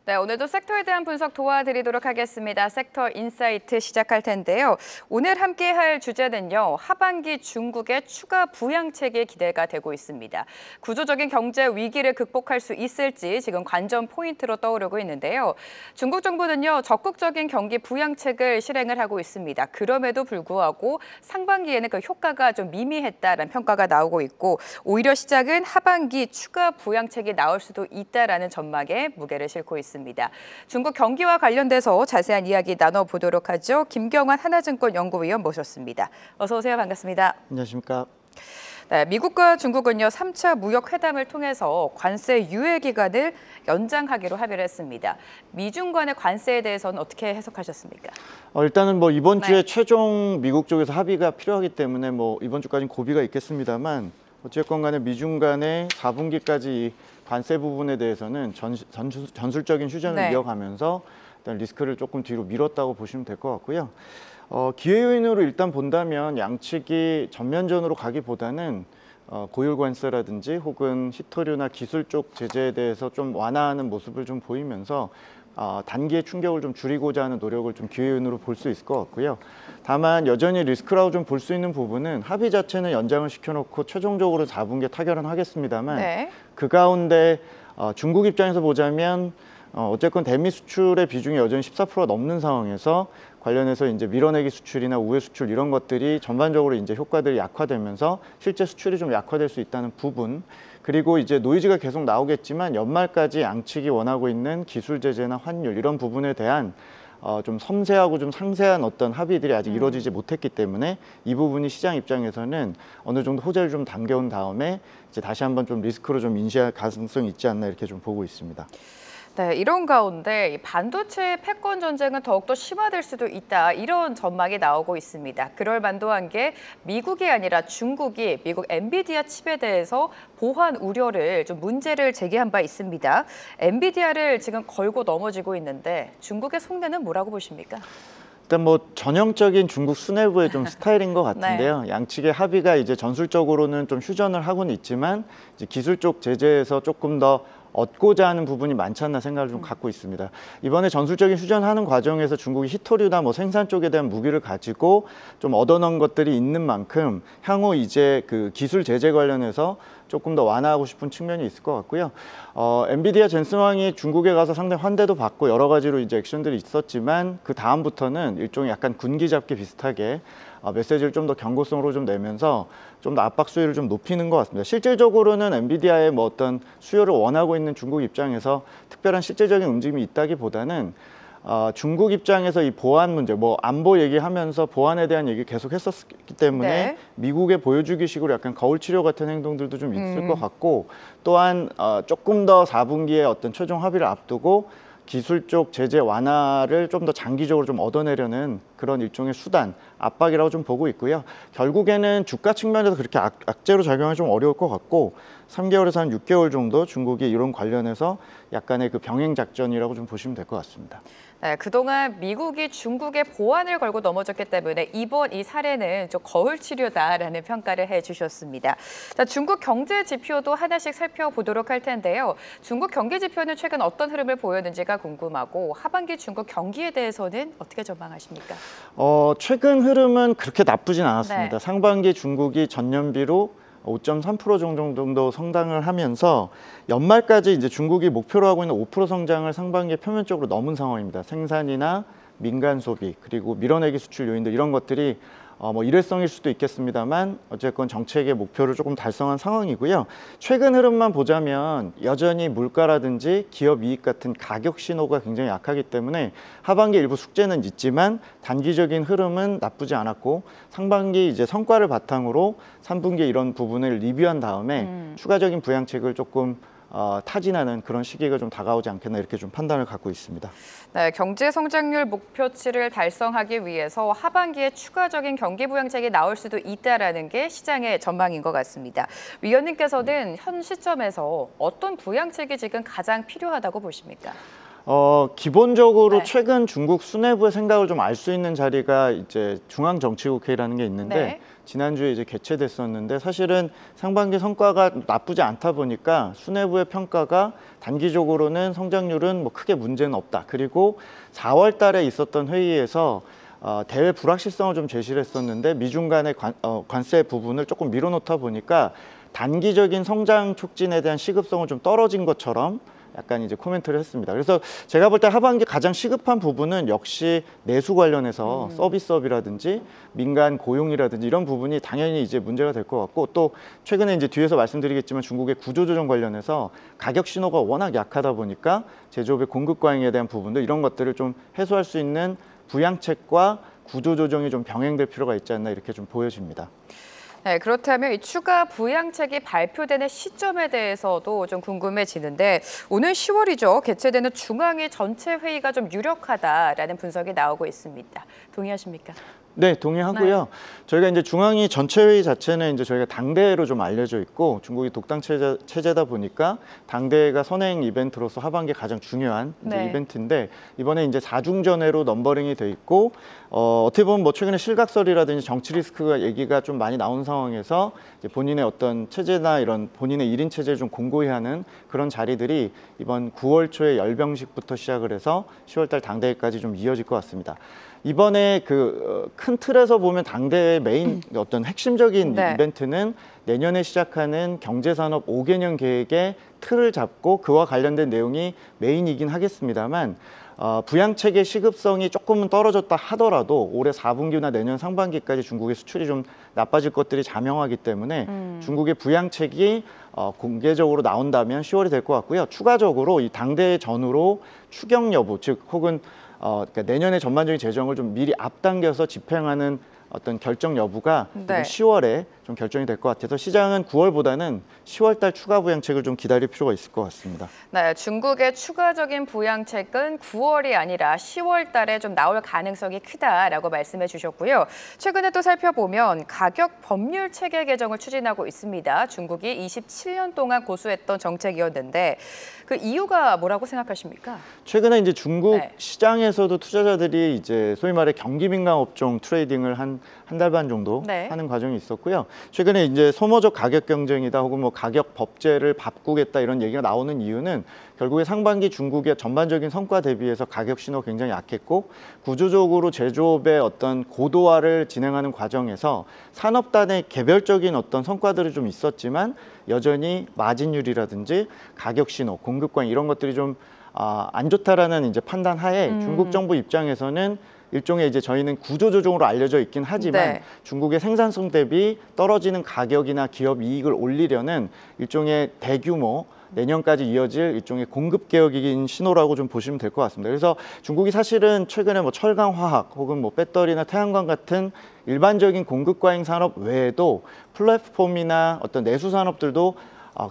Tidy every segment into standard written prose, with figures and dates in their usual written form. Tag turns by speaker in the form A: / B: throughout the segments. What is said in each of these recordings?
A: 네, 오늘도 섹터에 대한 분석 도와드리도록 하겠습니다. 섹터 인사이트 시작할 텐데요. 오늘 함께할 주제는요. 하반기 중국의 추가 부양책이 기대가 되고 있습니다. 구조적인 경제 위기를 극복할 수 있을지 지금 관전 포인트로 떠오르고 있는데요. 중국 정부는요. 적극적인 경기 부양책을 실행을 하고 있습니다. 그럼에도 불구하고 상반기에는 그 효과가 좀 미미했다라는 평가가 나오고 있고 오히려 시작은 하반기 추가 부양책이 나올 수도 있다라는 전망에 무게를 싣고 있습니다. 중국 경기와 관련돼서 자세한 이야기 나눠보도록 하죠. 김경환 하나증권 연구위원 모셨습니다. 어서 오세요. 반갑습니다.
B: 안녕하십니까.
A: 네, 미국과 중국은요 3차 무역 회담을 통해서 관세 유예 기간을 연장하기로 합의를 했습니다. 미중 간의 관세에 대해서는 어떻게 해석하셨습니까?
B: 일단은 이번 주에 최종 미국 쪽에서 합의가 필요하기 때문에 이번 주까지는 고비가 있겠습니다만 어쨌건 간에 미중 간의 4분기까지 관세 부분에 대해서는 전술적인 휴전을 이어가면서 일단 리스크를 조금 뒤로 미뤘다고 보시면 될 것 같고요. 기회 요인으로 일단 본다면 양측이 전면전으로 가기보다는 고율 관세라든지 혹은 히토류나 기술 쪽 제재에 대해서 좀 완화하는 모습을 좀 보이면서 단기의 충격을 좀 줄이고자 하는 노력을 좀 기회 요인으로 볼 수 있을 것 같고요. 다만 여전히 리스크라고 좀 볼 수 있는 부분은 합의 자체는 연장을 시켜놓고 최종적으로 4분기에 타결은 하겠습니다만 그 가운데 중국 입장에서 보자면 어쨌건 대미 수출의 비중이 여전히 14%가 넘는 상황에서 관련해서 이제 밀어내기 수출이나 우회 수출 이런 것들이 전반적으로 이제 효과들이 약화되면서 실제 수출이 좀 약화될 수 있다는 부분, 그리고 이제 노이즈가 계속 나오겠지만 연말까지 양측이 원하고 있는 기술 제재나 환율 이런 부분에 대한 좀 섬세하고 좀 상세한 어떤 합의들이 아직 이루어지지 못했기 때문에 이 부분이 시장 입장에서는 어느 정도 호재를 좀 담겨온 다음에 이제 다시 한번 좀 리스크로 좀 인지할 가능성이 있지 않나 이렇게 좀 보고 있습니다.
A: 네, 이런 가운데 반도체 패권 전쟁은 더욱더 심화될 수도 있다. 이런 전망이 나오고 있습니다. 그럴 만도 한 게 미국이 아니라 중국이 미국 엔비디아 칩에 대해서 보안 우려를 좀 문제를 제기한 바 있습니다. 엔비디아를 지금 걸고 넘어지고 있는데 중국의 속내는 뭐라고 보십니까?
B: 일단 전형적인 중국 수뇌부의 좀 스타일인 것 같은데요. 양측의 합의가 이제 전술적으로는 좀 휴전을 하고는 있지만 이제 기술 쪽 제재에서 조금 더 얻고자 하는 부분이 많지 않나 생각을 좀 갖고 있습니다. 이번에 전술적인 휴전하는 과정에서 중국이 히토류나 생산 쪽에 대한 무기를 가지고 좀 얻어놓은 것들이 있는 만큼 향후 이제 그 기술 제재 관련해서 조금 더 완화하고 싶은 측면이 있을 것 같고요. 엔비디아 젠슨왕이 중국에 가서 상당히 환대도 받고 여러 가지로 이제 액션들이 있었지만 그 다음부터는 일종의 약간 군기 잡기 비슷하게 메시지를 좀 더 경고성으로 좀 내면서 좀 더 압박 수위를 좀 높이는 것 같습니다. 실질적으로는 엔비디아의 어떤 수요를 원하고 있는 중국 입장에서 특별한 실질적인 움직임이 있다기보다는 중국 입장에서 이 보안 문제, 안보 얘기하면서 보안에 대한 얘기 계속 했었기 때문에 미국에 보여주기식으로 약간 거울 치료 같은 행동들도 좀 있을 것 같고 또한 조금 더 4분기에 어떤 최종 합의를 앞두고 기술 쪽 제재 완화를 좀 더 장기적으로 좀 얻어내려는 그런 일종의 수단, 압박이라고 좀 보고 있고요. 결국에는 주가 측면에서 그렇게 악재로 작용하기 좀 어려울 것 같고 3개월에서 한 6개월 정도 중국이 이런 관련해서 약간의 그 병행 작전이라고 좀 보시면 될 것 같습니다.
A: 네, 그동안 미국이 중국의 보안을 걸고 넘어졌기 때문에 이번 이 사례는 좀 거울 치료다라는 평가를 해주셨습니다. 자, 중국 경제 지표도 하나씩 살펴보도록 할 텐데요. 중국 경기 지표는 최근 어떤 흐름을 보였는지가 궁금하고 하반기 중국 경기에 대해서는 어떻게 전망하십니까?
B: 최근 흐름은 그렇게 나쁘진 않았습니다. 상반기 중국이 전년비로 5.3% 정도 성장을 하면서 연말까지 이제 중국이 목표로 하고 있는 5% 성장을 상반기에 표면적으로 넘은 상황입니다. 생산이나 민간 소비 그리고 밀어내기 수출 요인들 이런 것들이 일회성일 수도 있겠습니다만 어쨌건 정책의 목표를 조금 달성한 상황이고요. 최근 흐름만 보자면 여전히 물가라든지 기업 이익 같은 가격 신호가 굉장히 약하기 때문에 하반기 일부 숙제는 있지만 단기적인 흐름은 나쁘지 않았고 상반기 이제 성과를 바탕으로 3분기에 이런 부분을 리뷰한 다음에 추가적인 부양책을 조금 타진하는 그런 시기가 좀 다가오지 않겠나 이렇게 좀 판단을 갖고 있습니다.
A: 네, 경제 성장률 목표치를 달성하기 위해서 하반기에 추가적인 경기 부양책이 나올 수도 있다라는 게 시장의 전망인 것 같습니다. 위원님께서는 현 시점에서 어떤 부양책이 지금 가장 필요하다고 보십니까?
B: 기본적으로
A: 네.
B: 최근 중국 수뇌부의 생각을 좀 알 수 있는 자리가 이제 중앙정치국회의라는 게 있는데
A: 네.
B: 지난주에 이제 개최됐었는데 사실은 상반기 성과가 나쁘지 않다 보니까 수뇌부의 평가가 단기적으로는 성장률은 뭐 크게 문제는 없다. 그리고 4월 달에 있었던 회의에서 대외 불확실성을 좀 제시를 했었는데 미중 간의 관세 부분을 조금 밀어놓다 보니까 단기적인 성장 촉진에 대한 시급성은 좀 떨어진 것처럼 약간 이제 코멘트를 했습니다. 그래서 제가 볼 때 하반기 가장 시급한 부분은 역시 내수 관련해서 서비스업이라든지 민간 고용이라든지 이런 부분이 당연히 이제 문제가 될 것 같고 또 최근에 이제 뒤에서 말씀드리겠지만 중국의 구조조정 관련해서 가격 신호가 워낙 약하다 보니까 제조업의 공급 과잉에 대한 부분들 이런 것들을 좀 해소할 수 있는 부양책과 구조조정이 좀 병행될 필요가 있지 않나 이렇게 좀 보여집니다.
A: 네, 그렇다면 이 추가 부양책이 발표되는 시점에 대해서도 좀 궁금해지는데 오늘 10월이죠. 개최되는 중앙위 전체 회의가 좀 유력하다라는 분석이 나오고 있습니다. 동의하십니까?
B: 네, 동의하고요.
A: 네.
B: 저희가 이제 중앙위 전체 회의 자체는 이제 저희가 당대회로 좀 알려져 있고 중국이 독당 체제다 보니까 당대회가 선행 이벤트로서 하반기 가장 중요한 이제
A: 네.
B: 이벤트인데 이번에 이제 4중전회로 넘버링이 돼 있고 어떻게 보면 뭐 최근에 실각설이라든지 정치 리스크가 얘기가 좀 많이 나온 상황에서 이제 본인의 어떤 체제나 이런 본인의 1인 체제를 좀 공고히 하는 그런 자리들이 이번 9월 초에 열병식부터 시작을 해서 10월 달 당대회까지 좀 이어질 것 같습니다. 이번에 그 큰 틀에서 보면 당대의 메인 어떤 핵심적인
A: 네.
B: 이벤트는 내년에 시작하는 경제산업 5개년 계획의 틀을 잡고 그와 관련된 내용이 메인이긴 하겠습니다만 부양책의 시급성이 조금은 떨어졌다 하더라도 올해 4분기나 내년 상반기까지 중국의 수출이 좀 나빠질 것들이 자명하기 때문에 중국의 부양책이 공개적으로 나온다면 10월이 될 것 같고요. 추가적으로 이 당대회 전후로 추경 여부, 즉 혹은 그러니까 내년의 전반적인 재정을 좀 미리 앞당겨서 집행하는 어떤 결정 여부가
A: 네.
B: 10월에 좀 결정이 될 것 같아서 시장은 9월보다는 10월 달 추가 부양책을 좀 기다릴 필요가 있을 것 같습니다.
A: 네, 중국의 추가적인 부양책은 9월이 아니라 10월 달에 좀 나올 가능성이 크다라고 말씀해 주셨고요. 최근에 또 살펴보면 가격 법률 체계 개정을 추진하고 있습니다. 중국이 27년 동안 고수했던 정책이었는데 그 이유가 뭐라고 생각하십니까?
B: 최근에 이제 중국
A: 네.
B: 시장에서도 투자자들이 이제 소위 말해 경기 민감 업종 트레이딩을 한 달 반 정도
A: 네.
B: 하는 과정이 있었고요. 최근에 이제 소모적 가격 경쟁이다 혹은 뭐 가격 법제를 바꾸겠다 이런 얘기가 나오는 이유는 결국에 상반기 중국의 전반적인 성과 대비해서 가격 신호가 굉장히 약했고 구조적으로 제조업의 어떤 고도화를 진행하는 과정에서 산업단의 개별적인 어떤 성과들이 좀 있었지만 여전히 마진율이라든지 가격 신호, 공급 과잉 이런 것들이 좀 안 좋다라는 이제 판단 하에 중국 정부 입장에서는 일종의 이제 저희는 구조조정으로 알려져 있긴 하지만
A: 네.
B: 중국의 생산성 대비 떨어지는 가격이나 기업 이익을 올리려는 일종의 대규모 내년까지 이어질 일종의 공급 개혁인 신호라고 좀 보시면 될 것 같습니다. 그래서 중국이 사실은 최근에 뭐 철강, 화학 혹은 뭐 배터리나 태양광 같은 일반적인 공급 과잉 산업 외에도 플랫폼이나 어떤 내수 산업들도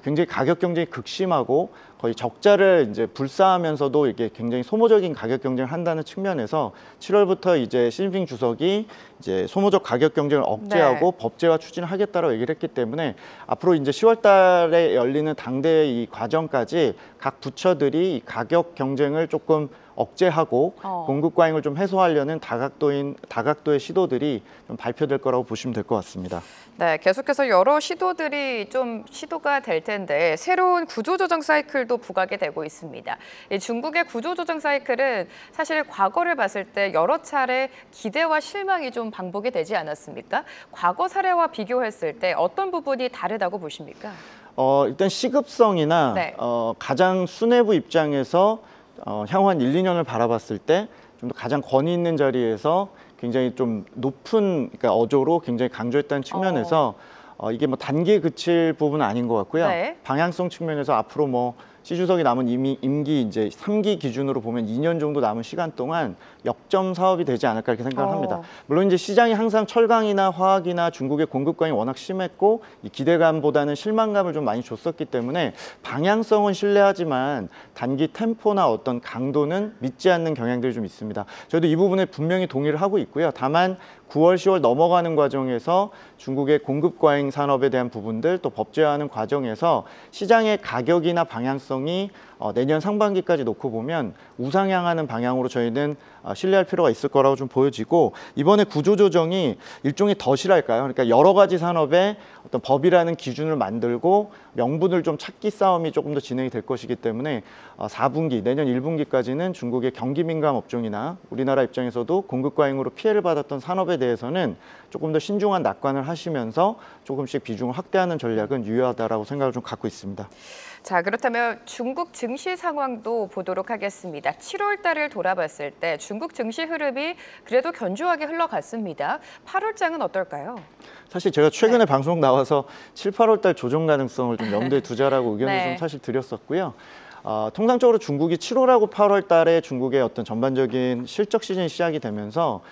B: 굉장히 가격 경쟁이 극심하고 거의 적자를 이제 불사하면서도 이게 굉장히 소모적인 가격 경쟁을 한다는 측면에서 7월부터 이제 시진핑 주석이 이제 소모적 가격 경쟁을 억제하고
A: 네.
B: 법제화 추진을 하겠다라고 얘기를 했기 때문에 앞으로 이제 10월 달에 열리는 당대 이 과정까지 각 부처들이 이 가격 경쟁을 조금 억제하고 공급 과잉을 좀 해소하려는 다각도의 시도들이 좀 발표될 거라고 보시면 될 것 같습니다.
A: 네, 계속해서 여러 시도가 될 텐데 새로운 구조조정 사이클도 부각이 되고 있습니다. 이 중국의 구조조정 사이클은 사실 과거를 봤을 때 여러 차례 기대와 실망이 좀 반복이 되지 않았습니까? 과거 사례와 비교했을 때 어떤 부분이 다르다고 보십니까?
B: 일단 시급성이나
A: 네.
B: 가장 수뇌부 입장에서 향후 한 1, 2년을 바라봤을 때 좀 더 가장 권위 있는 자리에서 굉장히 좀 높은 그러니까 어조로 굉장히 강조했다는 측면에서 이게 뭐 단기에 그칠 부분은 아닌 것 같고요.
A: 네.
B: 방향성 측면에서 앞으로 뭐 시 주석이 남은 임기 이제 3기 기준으로 보면 2년 정도 남은 시간 동안 역점 사업이 되지 않을까 이렇게 생각을 합니다. 물론 이제 시장이 항상 철강이나 화학이나 중국의 공급 과잉이 워낙 심했고 이 기대감보다는 실망감을 좀 많이 줬었기 때문에 방향성은 신뢰하지만 단기 템포나 어떤 강도는 믿지 않는 경향들이 좀 있습니다. 저희도 이 부분에 분명히 동의를 하고 있고요. 다만 9월, 10월 넘어가는 과정에서 중국의 공급 과잉 산업에 대한 부분들 또 법제화하는 과정에서 시장의 가격이나 방향성이 내년 상반기까지 놓고 보면 우상향하는 방향으로 저희는 신뢰할 필요가 있을 거라고 좀 보여지고, 이번에 구조조정이 일종의 덫이랄까요? 그러니까 여러 가지 산업에 어떤 법이라는 기준을 만들고 명분을 좀 찾기 싸움이 조금 더 진행이 될 것이기 때문에 4분기, 내년 1분기까지는 중국의 경기 민감 업종이나 우리나라 입장에서도 공급 과잉으로 피해를 받았던 산업에 대해서는 조금 더 신중한 낙관을 하시면서 조금씩 비중을 확대하는 전략은 유효하다라고 생각을 좀 갖고 있습니다.
A: 자, 그렇다면 중국 증시 상황도 보도록 하겠습니다. 7월 달을 돌아봤을 때 중국 증시 흐름이 그래도 견조하게 흘러갔습니다. 8월 장은 어떨까요?
B: 사실 제가 최근에 방송 나와서 7, 8월 달 조정 가능성을 좀 염두에 두자라고 의견을
A: 네.
B: 좀 사실 드렸었고요. 통상적으로 중국이 7월하고 8월 달에 중국의 어떤 전반적인 실적 시즌이 시작이 되면서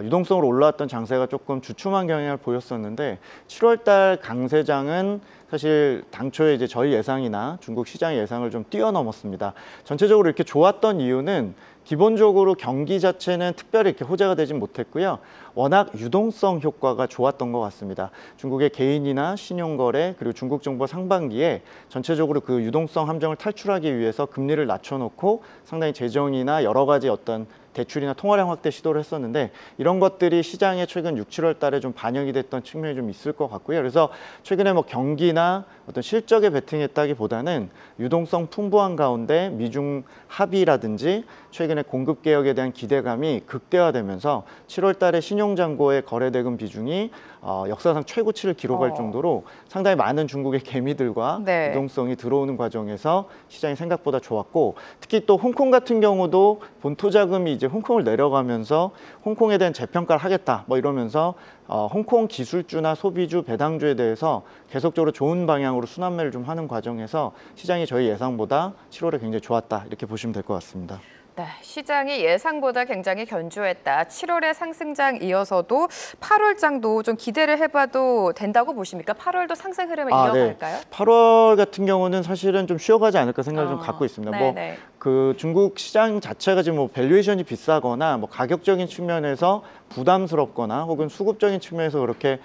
B: 유동성으로 올라왔던 장세가 조금 주춤한 경향을 보였었는데, 7월 달 강세장은 사실 당초에 이제 저희 예상이나 중국 시장의 예상을 좀 뛰어넘었습니다. 전체적으로 이렇게 좋았던 이유는 기본적으로 경기 자체는 특별히 이렇게 호재가 되진 못했고요. 워낙 유동성 효과가 좋았던 것 같습니다. 중국의 개인이나 신용거래 그리고 중국 정부 상반기에 전체적으로 그 유동성 함정을 탈출하기 위해서 금리를 낮춰놓고 상당히 재정이나 여러 가지 어떤 대출이나 통화량 확대 시도를 했었는데, 이런 것들이 시장에 최근 6, 7월 달에 좀 반영이 됐던 측면이 좀 있을 것 같고요. 그래서 최근에 뭐 경기나 어떤 실적에 베팅했다기보다는 유동성 풍부한 가운데 미중 합의라든지 최근에 공급 개혁에 대한 기대감이 극대화되면서 7월 달에 신용잔고의 거래대금 비중이 역사상 최고치를 기록할 정도로 상당히 많은 중국의 개미들과
A: 네.
B: 유동성이 들어오는 과정에서 시장이 생각보다 좋았고, 특히 또 홍콩 같은 경우도 본토 자금이 이제 홍콩을 내려가면서 홍콩에 대한 재평가를 하겠다 뭐 이러면서 홍콩 기술주나 소비주, 배당주에 대해서 계속적으로 좋은 방향으로 순환매를 좀 하는 과정에서 시장이 저희 예상보다 7월에 굉장히 좋았다, 이렇게 보시면 될 것 같습니다.
A: 네, 시장이 예상보다 굉장히 견조했다. 7월의 상승장 이어서도 8월 장도 좀 기대를 해봐도 된다고 보십니까? 8월도 상승 흐름을 이어갈까요?
B: 네. 8월 같은 경우는 사실은 좀 쉬어가지 않을까 생각을 좀 갖고 있습니다.
A: 네네.
B: 그 중국 시장 자체가 지금 뭐 밸류에이션이 비싸거나 뭐 가격적인 측면에서 부담스럽거나 혹은 수급적인 측면에서 그렇게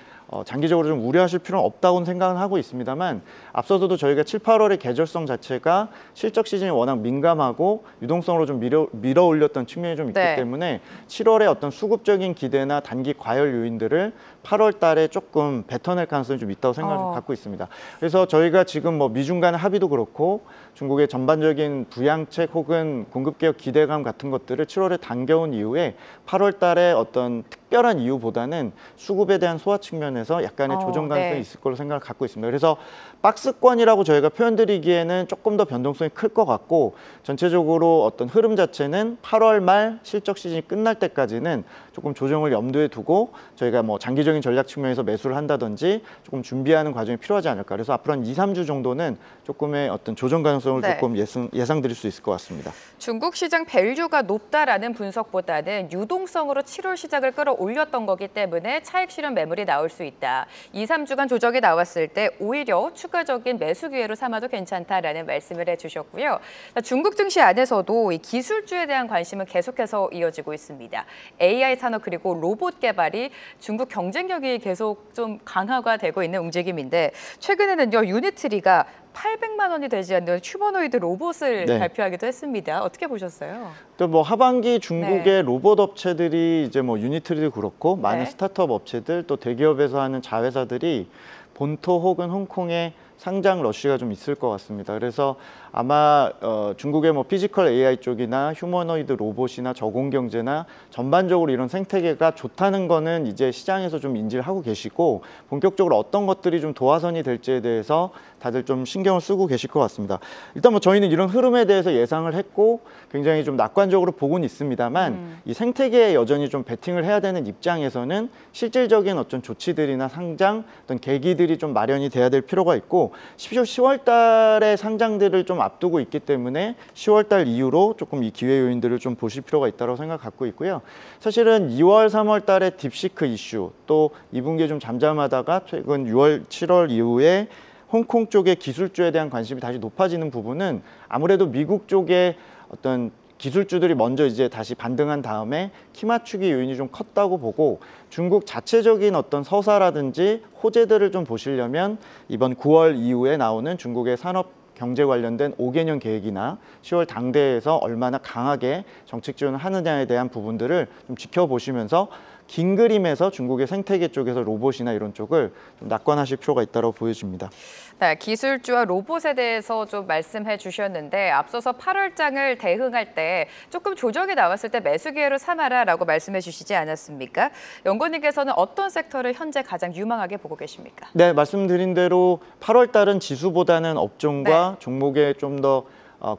B: 장기적으로 좀 우려하실 필요는 없다고 생각은 하고 있습니다만, 앞서서도 저희가 7, 8월의 계절성 자체가 실적 시즌이 워낙 민감하고 유동성으로 좀 밀어 올렸던 측면이 좀 있기
A: 네.
B: 때문에 7월의 어떤 수급적인 기대나 단기 과열 요인들을 8월 달에 조금 뱉어낼 가능성이 좀 있다고 생각을 좀 갖고 있습니다. 그래서 저희가 지금 뭐 미중 간의 합의도 그렇고 중국의 전반적인 부양책 혹은 공급개혁 기대감 같은 것들을 7월에 당겨온 이후에 8월 달에 어떤 특별한 이유보다는 수급에 대한 소화 측면에서 약간의 조정 가능성이
A: 네.
B: 있을 걸로 생각을 갖고 있습니다. 그래서 박스권이라고 저희가 표현드리기에는 조금 더 변동성이 클 것 같고, 전체적으로 어떤 흐름 자체는 8월 말 실적 시즌이 끝날 때까지는 조금 조정을 염두에 두고 저희가 뭐 장기적인 전략 측면에서 매수를 한다든지 조금 준비하는 과정이 필요하지 않을까. 그래서 앞으로 한 2, 3주 정도는 조금의 어떤 조정 가능성을
A: 네.
B: 조금 예상드릴 수 있을 것 같습니다.
A: 중국 시장 밸류가 높다라는 분석보다는 유동성으로 7월 시작을 끌어올렸던 거기 때문에 차익 실현 매물이 나올 수 있다. 2, 3주간 조정이 나왔을 때 오히려 추가적인 매수 기회로 삼아도 괜찮다라는 말씀을 해주셨고요. 중국 증시 안에서도 이 기술주에 대한 관심은 계속해서 이어지고 있습니다. AI 산업 그리고 로봇 개발이 중국 경쟁력이 계속 좀 강화가 되고 있는 움직임인데, 최근에는요 유니트리가 800만 원이 되지 않는 휴머노이드 로봇을
B: 네.
A: 발표하기도 했습니다. 어떻게 보셨어요?
B: 또 뭐 하반기 중국의
A: 네.
B: 로봇 업체들이 이제 뭐 유니트리도 그렇고 많은
A: 네.
B: 스타트업 업체들 또 대기업에서 하는 자회사들이 본토 혹은 홍콩에 상장 러쉬가 좀 있을 것 같습니다. 그래서 아마 중국의 뭐 피지컬 AI 쪽이나 휴머노이드 로봇이나 저공 경제나 전반적으로 이런 생태계가 좋다는 거는 이제 시장에서 좀 인지를 하고 계시고, 본격적으로 어떤 것들이 좀 도화선이 될지에 대해서 다들 좀 신경을 쓰고 계실 것 같습니다. 일단 뭐 저희는 이런 흐름에 대해서 예상을 했고 굉장히 좀 낙관적으로 보고는 있습니다만, 이 생태계에 여전히 좀 베팅을 해야 되는 입장에서는 실질적인 어떤 조치들이나 상장 어떤 계기들이 좀 마련이 돼야 될 필요가 있고, 10월 달에 상장들을 좀 앞두고 있기 때문에 10월 달 이후로 조금 이 기회 요인들을 좀 보실 필요가 있다고 생각 갖고 있고요. 사실은 2월, 3월 달에 딥시크 이슈, 또 2분기에 좀 잠잠하다가 최근 6월, 7월 이후에 홍콩 쪽의 기술주에 대한 관심이 다시 높아지는 부분은 아무래도 미국 쪽의 어떤 기술주들이 먼저 이제 다시 반등한 다음에 키 맞추기 요인이 좀 컸다고 보고, 중국 자체적인 어떤 서사라든지 호재들을 좀 보시려면 이번 9월 이후에 나오는 중국의 산업 경제 관련된 5개년 계획이나 10월 당대에서 얼마나 강하게 정책 지원을 하느냐에 대한 부분들을 좀 지켜보시면서 긴 그림에서 중국의 생태계 쪽에서 로봇이나 이런 쪽을 좀 낙관하실 필요가 있다고 보여집니다.
A: 네, 기술주와 로봇에 대해서 좀 말씀해 주셨는데 앞서서 8월장을 대응할 때 조금 조정이 나왔을 때 매수 기회로 삼아라라고 말씀해 주시지 않았습니까? 연구원님께서는 어떤 섹터를 현재 가장 유망하게 보고 계십니까?
B: 네, 말씀드린 대로 8월 달은 지수보다는 업종과
A: 네.
B: 종목에 좀 더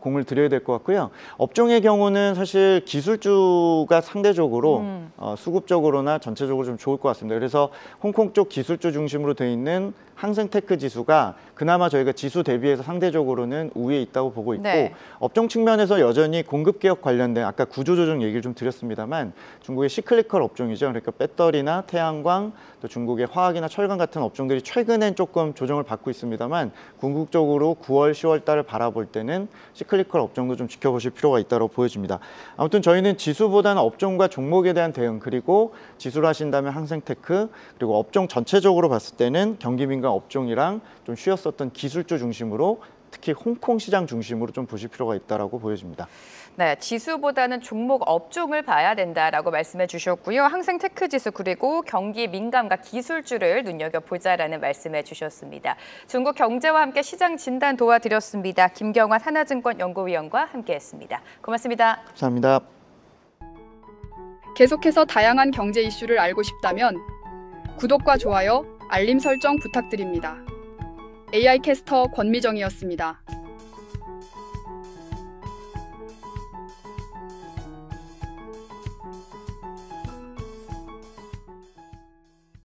B: 공을 들여야 될 것 같고요. 업종의 경우는 사실 기술주가 상대적으로 수급적으로나 전체적으로 좀 좋을 것 같습니다. 그래서 홍콩 쪽 기술주 중심으로 돼 있는 항생테크 지수가 그나마 저희가 지수 대비해서 상대적으로는 우위에 있다고 보고 있고,
A: 네.
B: 업종 측면에서 여전히 공급개혁 관련된 아까 구조조정 얘기를 좀 드렸습니다만 중국의 시클리컬 업종이죠. 그러니까 배터리나 태양광, 또 중국의 화학이나 철강 같은 업종들이 최근엔 조금 조정을 받고 있습니다만 궁극적으로 9월, 10월 달을 바라볼 때는 시클리컬 업종도 좀 지켜보실 필요가 있다고 보여집니다. 아무튼 저희는 지수보다는 업종과 종목에 대한 대응, 그리고 지수를 하신다면 항생테크, 그리고 업종 전체적으로 봤을 때는 경기민감 업종이랑 좀 쉬었었던 기술주 중심으로, 특히 홍콩 시장 중심으로 좀 보실 필요가 있다고 보여집니다.
A: 네, 지수보다는 종목 업종을 봐야 된다라고 말씀해 주셨고요. 항생테크 지수 그리고 경기 민감과 기술주를 눈여겨보자라는 말씀해 주셨습니다. 중국 경제와 함께 시장 진단 도와드렸습니다. 김경환 하나증권 연구위원과 함께했습니다. 고맙습니다.
B: 감사합니다.
C: 계속해서 다양한 경제 이슈를 알고 싶다면 구독과 좋아요, 알림 설정 부탁드립니다. AI 캐스터 권미정이었습니다.